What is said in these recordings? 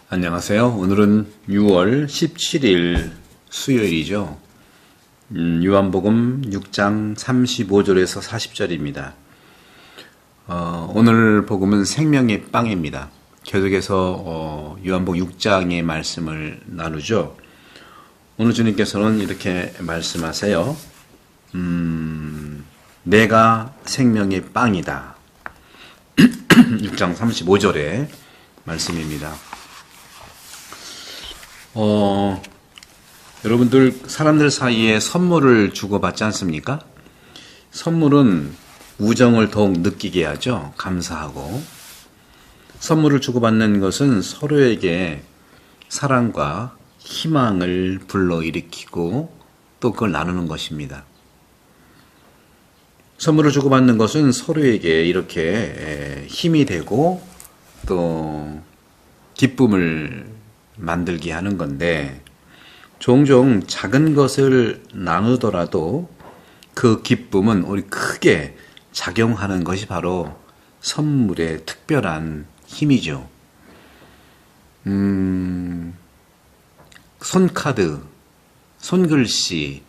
안녕하세요. 오늘은 6월 17일 수요일이죠. 요한복음 6장 35절에서 40절입니다. 오늘 복음은 생명의 빵입니다. 계속해서 요한복음 6장의 말씀을 나누죠. 오늘 주님께서는 이렇게 말씀하세요. 내가 생명의 빵이다. 6장 35절의 말씀입니다. 여러분들 사람들 사이에 선물을 주고받지 않습니까? 선물은 우정을 더욱 느끼게 하죠. 감사하고. 선물을 주고받는 것은 서로에게 사랑과 희망을 불러일으키고 또 그걸 나누는 것입니다. 선물을 주고받는 것은 서로에게 이렇게 힘이 되고 또 기쁨을 만들게 하는 건데, 종종 작은 것을 나누더라도 그 기쁨은 우리 크게 작용하는 것이 바로 선물의 특별한 힘이죠. 손카드, 손글씨,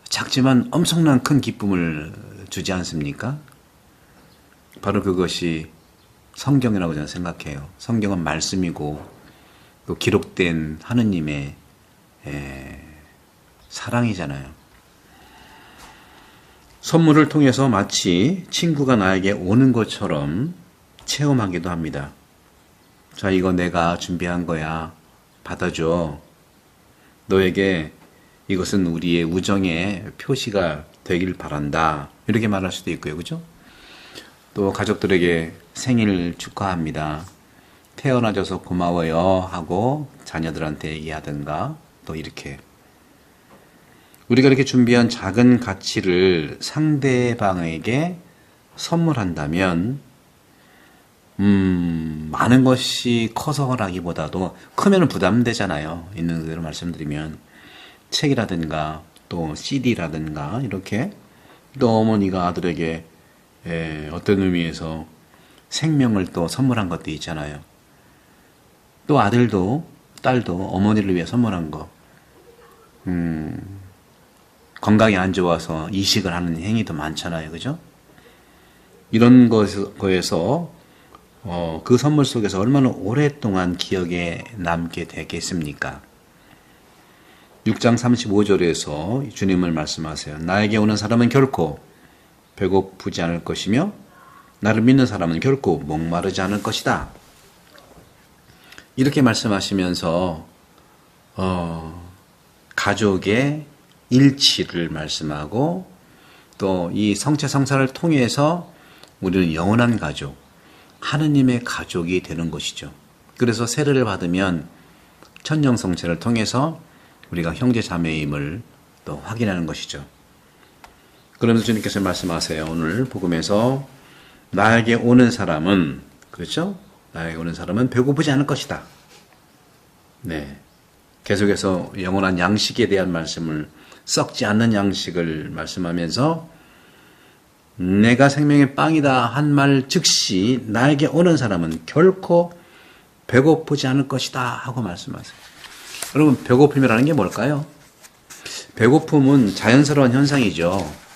작지만 엄청난 큰 기쁨을 주지 않습니까? 바로 그것이 성경이라고 저는 생각해요. 성경은 말씀이고 또 기록된 하느님의 사랑이잖아요. 선물을 통해서 마치 친구가 나에게 오는 것처럼 체험하기도 합니다. 자, 이거 내가 준비한 거야. 받아줘. 너에게 이것은 우리의 우정의 표시가 되길 바란다. 이렇게 말할 수도 있고요. 그죠? 또 가족들에게 생일 축하합니다. 태어나줘서 고마워요 하고 자녀들한테 얘기하든가, 또 이렇게 우리가 이렇게 준비한 작은 가치를 상대방에게 선물한다면 많은 것이 커서라기보다도 크면 부담되잖아요. 있는 그대로 말씀드리면 책이라든가 또 CD라든가 이렇게, 또 어머니가 아들에게 어떤 의미에서 생명을 또 선물한 것도 있잖아요. 또 아들도 딸도 어머니를 위해 선물한 거, 건강이 안 좋아서 이식을 하는 행위도 많잖아요. 그죠? 이런 거에서 그 선물 속에서 얼마나 오랫동안 기억에 남게 되겠습니까? 6장 35절에서 주님을 말씀하세요. 나에게 오는 사람은 결코 배고프지 않을 것이며 나를 믿는 사람은 결코 목마르지 않을 것이다. 이렇게 말씀하시면서 가족의 일치를 말씀하고, 또 이 성체성사를 통해서 우리는 영원한 가족, 하느님의 가족이 되는 것이죠. 그래서 세례를 받으면 천정성체를 통해서 우리가 형제 자매임을 또 확인하는 것이죠. 그러면서 주님께서 말씀하세요. 오늘 복음에서 나에게 오는 사람은, 그렇죠? 나에게 오는 사람은 배고프지 않을 것이다. 네. 계속해서 영원한 양식에 대한 말씀을, 썩지 않는 양식을 말씀하면서 내가 생명의 빵이다 한 말 즉시 나에게 오는 사람은 결코 배고프지 않을 것이다 하고 말씀하세요. 여러분, 배고픔이라는 게 뭘까요? 배고픔은 자연스러운 현상이죠.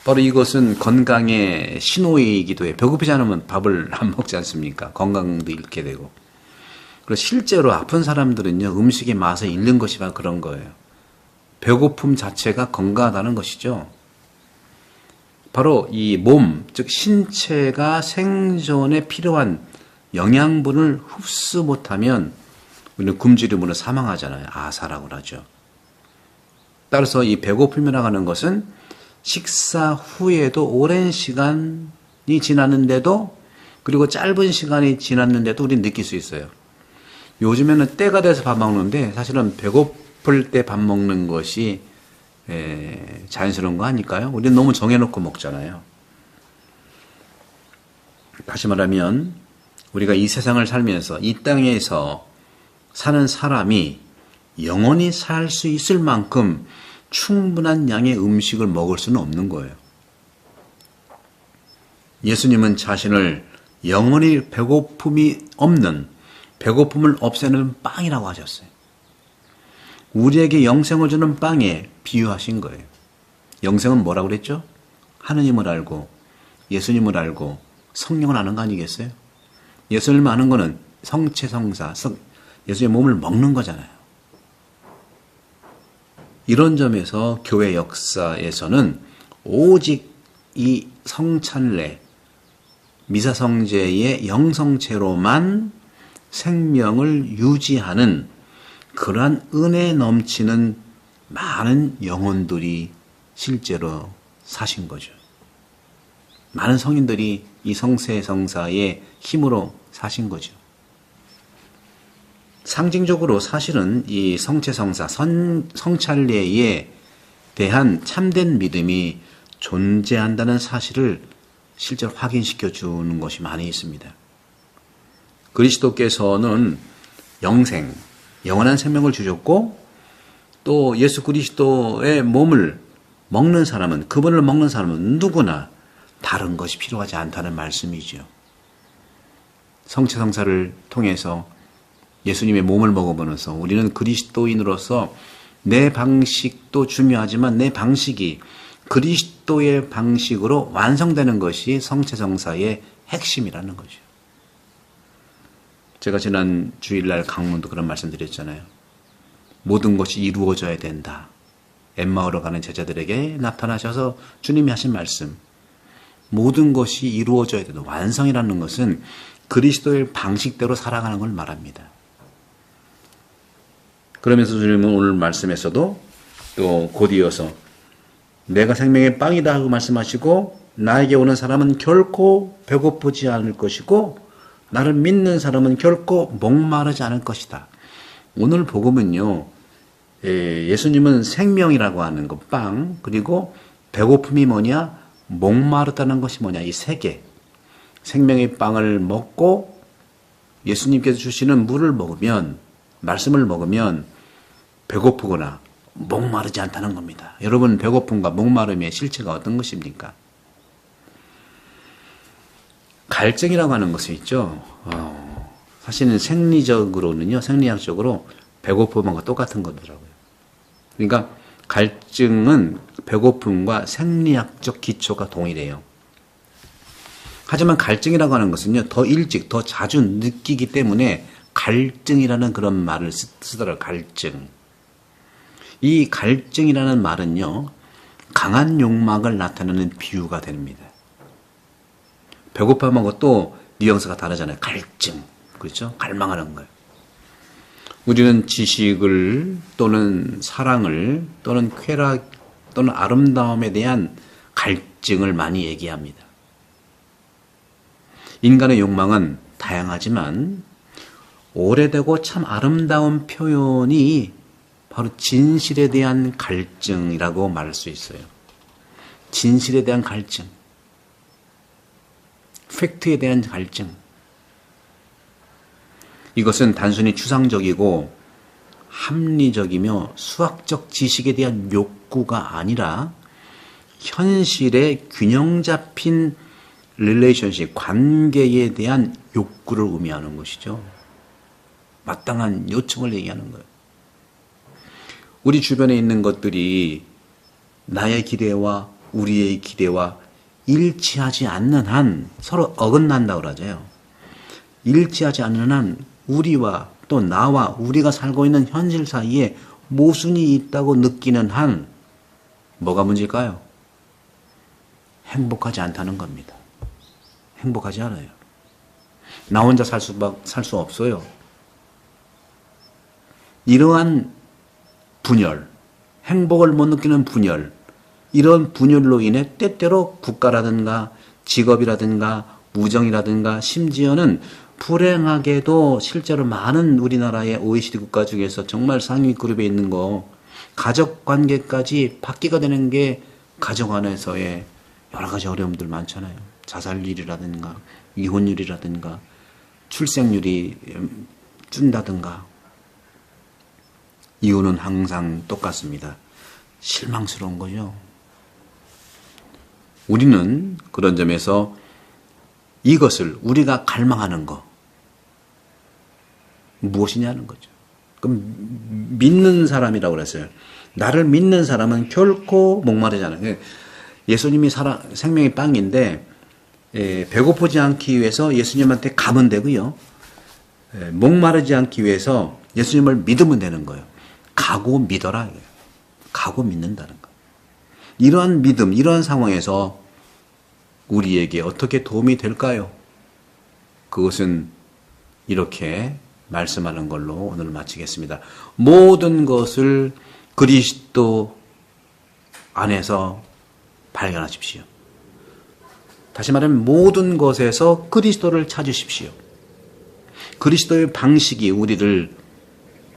바로 이것은 건강의 신호이기도 해요. 배고프지 않으면 밥을 안 먹지 않습니까? 건강도 잃게 되고. 그리고 실제로 아픈 사람들은요, 음식의 맛을 잃는 것이 바로 그런 거예요. 배고픔 자체가 건강하다는 것이죠. 바로 이 몸, 즉 신체가 생존에 필요한 영양분을 흡수 못하면 우리는 굶주림으로 사망하잖아요. 아사라고 하죠. 따라서 이 배고픔이라고 하는 것은 식사 후에도 오랜 시간이 지났는데도, 그리고 짧은 시간이 지났는데도 우리는 느낄 수 있어요. 요즘에는 때가 돼서 밥 먹는데 사실은 배고플 때 밥 먹는 것이 자연스러운 거 아닐까요? 우리는 너무 정해놓고 먹잖아요. 다시 말하면 우리가 이 세상을 살면서 이 땅에서 사는 사람이 영원히 살 수 있을 만큼 충분한 양의 음식을 먹을 수는 없는 거예요. 예수님은 자신을 영원히 배고픔이 없는 배고픔을 없애는 빵이라고 하셨어요. 우리에게 영생을 주는 빵에 비유하신 거예요. 영생은 뭐라고 그랬죠? 하느님을 알고 예수님을 알고 성령을 아는 거 아니겠어요? 예수님을 아는 거는 성체성사, 예수의 몸을 먹는 거잖아요. 이런 점에서 교회 역사에서는 오직 이 성찬례, 미사성제의 영성체로만 생명을 유지하는 그러한 은혜 넘치는 많은 영혼들이 실제로 사신 거죠. 많은 성인들이 이 성세성사의 힘으로 사신 거죠. 상징적으로 사실은 이 성체성사, 성찬례에 대한 참된 믿음이 존재한다는 사실을 실제로 확인시켜 주는 것이 많이 있습니다. 그리스도께서는 영생, 영원한 생명을 주셨고 또 예수 그리스도의 몸을 먹는 사람은, 그분을 먹는 사람은 누구나 다른 것이 필요하지 않다는 말씀이죠. 성체성사를 통해서 예수님의 몸을 먹어보면서 우리는 그리스도인으로서 내 방식도 중요하지만 내 방식이 그리스도의 방식으로 완성되는 것이 성체성사의 핵심이라는 거죠. 제가 지난 주일날 강론도 그런 말씀 드렸잖아요. 모든 것이 이루어져야 된다. 엠마오로 가는 제자들에게 나타나셔서 주님이 하신 말씀. 모든 것이 이루어져야 된다. 완성이라는 것은 그리스도의 방식대로 살아가는 걸 말합니다. 그러면서 주님은 오늘 말씀에서도 또 곧이어서 내가 생명의 빵이다 하고 말씀하시고 나에게 오는 사람은 결코 배고프지 않을 것이고 나를 믿는 사람은 결코 목마르지 않을 것이다. 오늘 복음은요, 예수님은 생명이라고 하는 것, 빵, 그리고 배고픔이 뭐냐, 목마르다는 것이 뭐냐, 이 세 개. 생명의 빵을 먹고 예수님께서 주시는 물을 먹으면, 말씀을 먹으면 배고프거나 목마르지 않다는 겁니다. 여러분, 배고픔과 목마름의 실체가 어떤 것입니까? 갈증이라고 하는 것이 있죠. 사실은 생리적으로는요, 생리학적으로 배고픔과 똑같은 거더라고요. 그러니까 갈증은 배고픔과 생리학적 기초가 동일해요. 하지만 갈증이라고 하는 것은요, 더 일찍, 더 자주 느끼기 때문에 갈증이라는 그런 말을 쓰더라고요. 갈증. 이 갈증이라는 말은요, 강한 욕망을 나타내는 비유가 됩니다. 배고픔하고 또 뉘앙스가 다르잖아요. 갈증. 그렇죠? 갈망하는 거예요. 우리는 지식을 또는 사랑을 또는 쾌락 또는 아름다움에 대한 갈증을 많이 얘기합니다. 인간의 욕망은 다양하지만 오래되고 참 아름다운 표현이 바로 진실에 대한 갈증이라고 말할 수 있어요. 진실에 대한 갈증. 팩트에 대한 갈증. 이것은 단순히 추상적이고 합리적이며 수학적 지식에 대한 욕구가 아니라 현실의 균형 잡힌 릴레이션십, 관계에 대한 욕구를 의미하는 것이죠. 마땅한 요청을 얘기하는 거예요. 우리 주변에 있는 것들이 나의 기대와 우리의 기대와 일치하지 않는 한 서로 어긋난다고 그러죠. 일치하지 않는 한 우리와 또 나와 우리가 살고 있는 현실 사이에 모순이 있다고 느끼는 한 뭐가 문제일까요? 행복하지 않다는 겁니다. 행복하지 않아요. 나 혼자 살 수 없어요. 이러한 분열, 행복을 못 느끼는 분열, 이런 분열로 인해 때때로 국가라든가 직업이라든가 우정이라든가 심지어는 불행하게도 실제로 많은 우리나라의 OECD 국가 중에서 정말 상위 그룹에 있는 거 가족 관계까지 파기가 되는 게 가정 안에서의 여러 가지 어려움들 많잖아요. 자살률이라든가 이혼율이라든가 출생률이 준다든가. 이유는 항상 똑같습니다. 실망스러운 거죠. 우리는 그런 점에서 이것을 우리가 갈망하는 거, 무엇이냐는 거죠. 그럼 믿는 사람이라고 그랬어요. 나를 믿는 사람은 결코 목마르지 않아요. 예수님이 생명의 빵인데 배고프지 않기 위해서 예수님한테 가면 되고요. 목마르지 않기 위해서 예수님을 믿으면 되는 거예요. 가고 믿어라. 가고 믿는다는 거. 이러한 믿음, 이러한 상황에서 우리에게 어떻게 도움이 될까요? 그것은 이렇게 말씀하는 걸로 오늘 마치겠습니다. 모든 것을 그리스도 안에서 발견하십시오. 다시 말하면 모든 것에서 그리스도를 찾으십시오. 그리스도의 방식이 우리를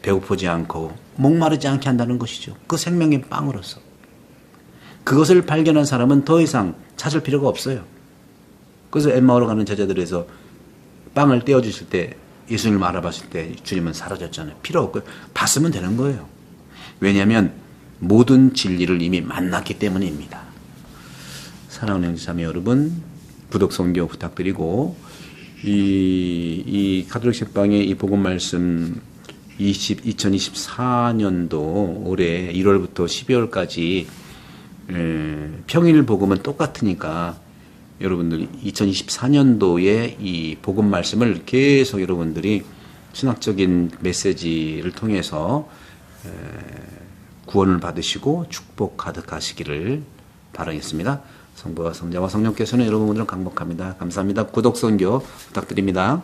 배고프지 않고 목마르지 않게 한다는 것이죠. 그 생명의 빵으로서. 그것을 발견한 사람은 더 이상 찾을 필요가 없어요. 그래서 엠마오로 가는 제자들에서 빵을 떼어주실 때 예수님을 알아봤을 때 주님은 사라졌잖아요. 필요 없고요. 봤으면 되는 거예요. 왜냐하면 모든 진리를 이미 만났기 때문입니다. 사랑하는 형제자매 여러분, 구독 선교 부탁드리고 이 가톨릭 책방의 이 복음 말씀 2024년도 올해 1월부터 12월까지 평일 복음은 똑같으니까 여러분들 2024년도에 이 복음 말씀을 계속 여러분들이 신학적인 메시지를 통해서 구원을 받으시고 축복 가득하시기를 바라겠습니다. 성부와 성자와 성령께서는 여러분들을 강복합니다. 감사합니다. 구독 선교 부탁드립니다.